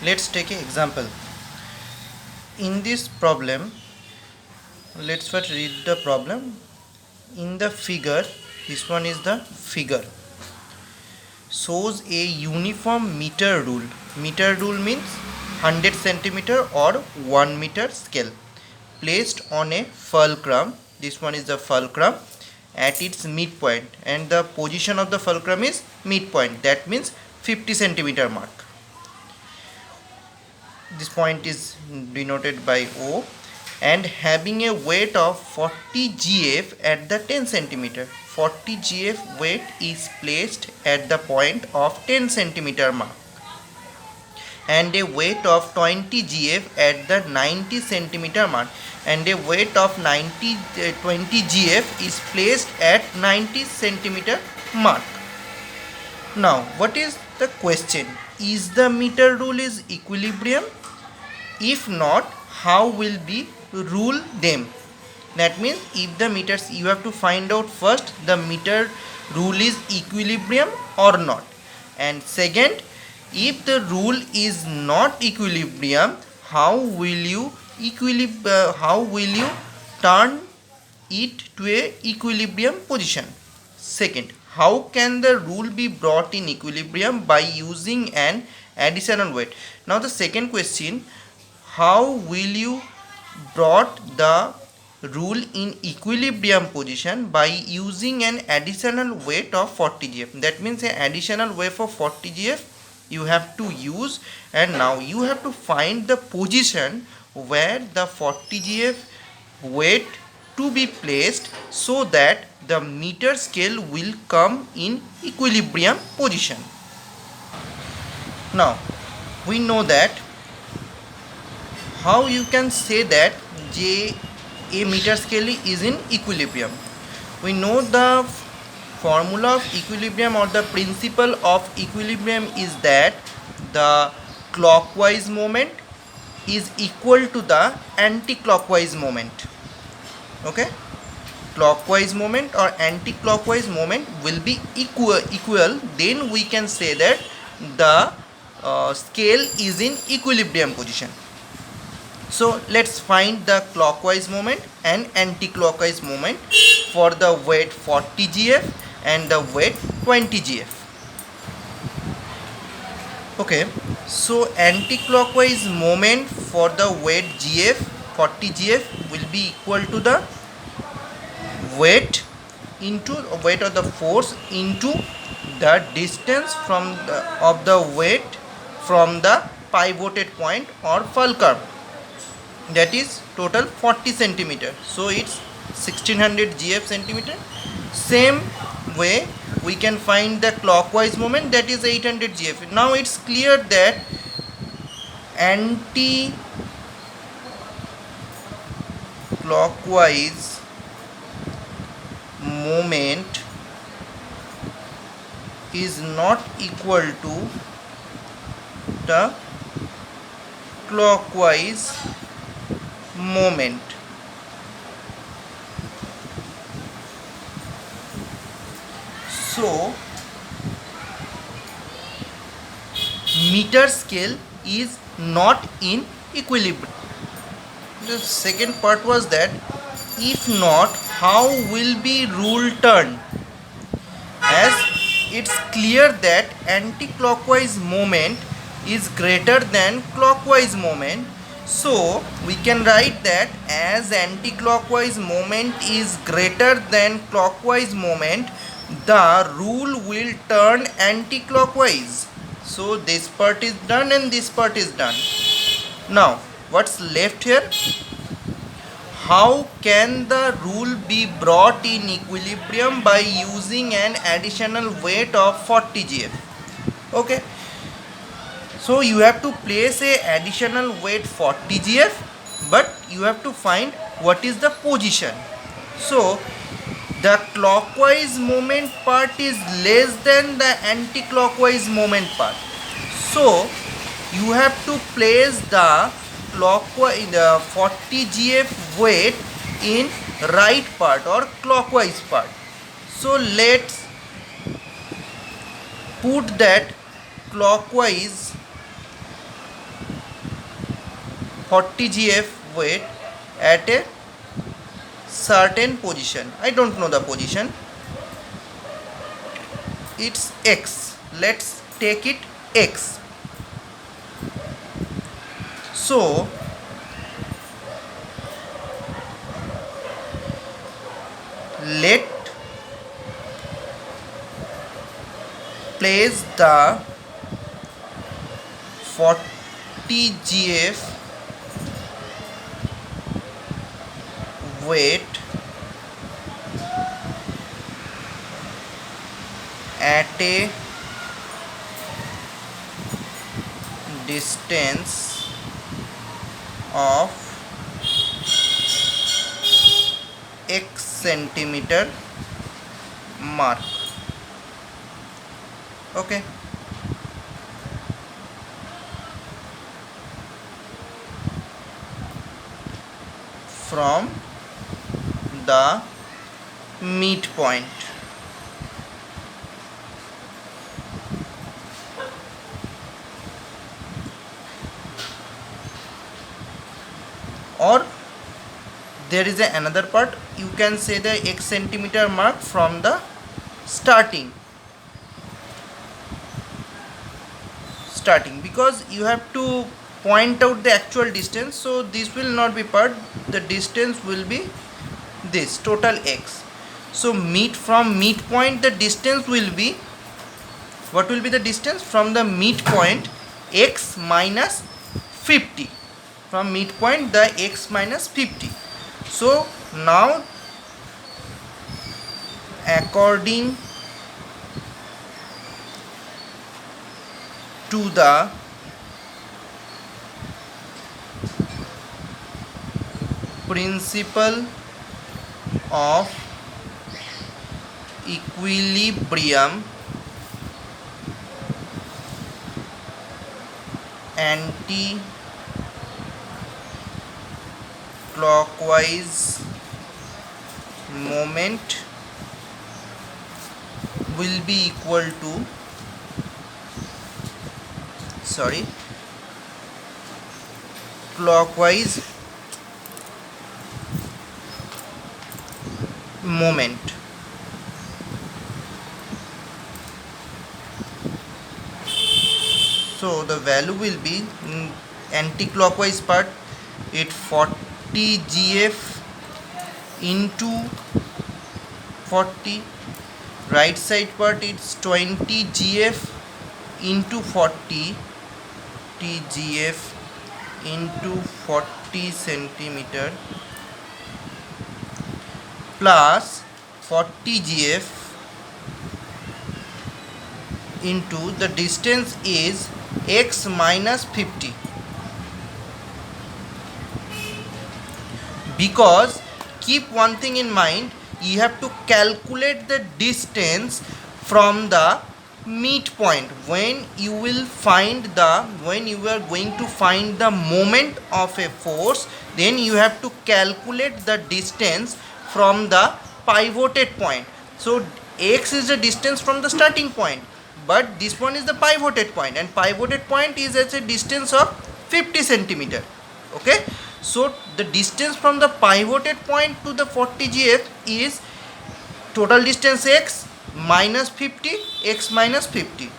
Let's take an example. In this problem, let's first read the problem. In the figure, this one is the figure, shows a uniform meter rule. Meter rule means 100 centimeter or 1 meter scale placed on a fulcrum. This one is the fulcrum at its midpoint, and the position of the fulcrum is midpoint, that means 50 centimeter mark. This point is denoted by O, and having a weight of 40 gf at the 10 centimeter. 40 gf weight is placed at the point of 10 centimeter mark, and a weight of 20 gf at the 90 centimeter mark, and a weight of 20 gf is placed at 90 centimeter mark. Now what is the question? Is the meter rule is equilibrium? If not, how will we rule them? That means if the meters, you have to find out first the meter rule is equilibrium or not, and second, if the rule is not equilibrium, how will you turn it to a equilibrium position? Second, how can the rule be brought in equilibrium? By using an additional weight. Now the second question, how will you brought the rule in equilibrium position? By using an additional weight of 40 gf. That means an additional weight of 40 gf you have to use, and now you have to find the position where the 40 gf weight to be placed, so that the meter scale will come in equilibrium position. Now we know that how you can say that a meter scale is in equilibrium. We know the formula of equilibrium, or the principle of equilibrium, is that the clockwise moment is equal to the anti-clockwise moment. Okay, clockwise moment or anti-clockwise moment will be equal, then we can say that the scale is in equilibrium position. So let's find the clockwise moment and anti-clockwise moment for the weight 40 gf and the weight 20 gf. Okay, so anti-clockwise moment for the weight gf 40 gf will be equal to the weight of the force into the distance of the weight from the pivoted point or fulcrum, that is total 40 centimeter, so it's 1600 gf centimeter. Same way we can find the clockwise moment, that is 800 gf. Now it's clear that anti-clockwise moment is not equal to the clockwise moment. So meter scale is not in equilibrium. The second part was that if not, how will be rule turned? As it's clear that anti-clockwise moment is greater than clockwise moment, so we can write that as anti-clockwise moment is greater than clockwise moment, the rule will turn anti-clockwise. So this part is done and this part is done. Now what's left here? How can the rule be brought in equilibrium? By using an additional weight of 40 gf. Okay, so you have to place a additional weight 40 gf, but you have to find what is the position. So the clockwise moment part is less than the anti-clockwise moment part, so you have to place the clockwise, the 40 gf weight in right part or clockwise part. So let's put that clockwise 40 GF weight at a certain position. I don't know the position. It's X. Let's take it X. So let place the 40 GF weight at a distance of X centimeter mark. Okay. From the midpoint. Or there is another part, you can say the X centimeter mark from the starting, because you have to point out the actual distance, so this will not be part, the distance will be this total X. So from midpoint the distance will be, what will be the distance from the midpoint? X minus 50. From midpoint the X minus 50. So now according to the principle of equilibrium, anti-clockwise moment will be equal to, clockwise moment. So the value will be anti-clockwise part, it 40 GF into 40, right side part it's 20 GF into 40 TGF into 40 centimeter plus 40 GF into the distance is X minus 50, because keep one thing in mind, you have to calculate the distance from the midpoint. When you are going to find the moment of a force, then you have to calculate the distance from the pivoted point. So X is the distance from the starting point, but this one is the pivoted point, and pivoted point is at a distance of 50 centimeter. Okay, so the distance from the pivoted point to the 40 GF is total distance X minus 50, X minus 50.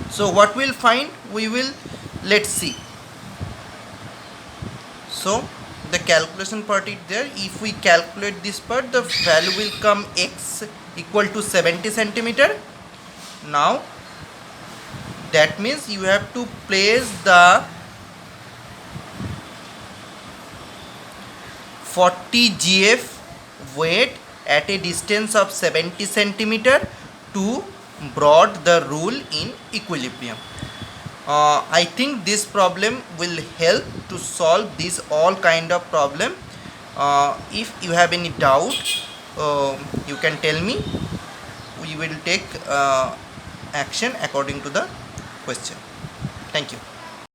So what we'll find, let's see. So the calculation part is there. If we calculate this part, the value will come X equal to 70 centimeter. Now that means you have to place the 40 GF weight at a distance of 70 centimeter to broad the rule in equilibrium. I think this problem will help to solve this all kind of problem. If you have any doubt, you can tell me. We will take action according to the question. Thank you.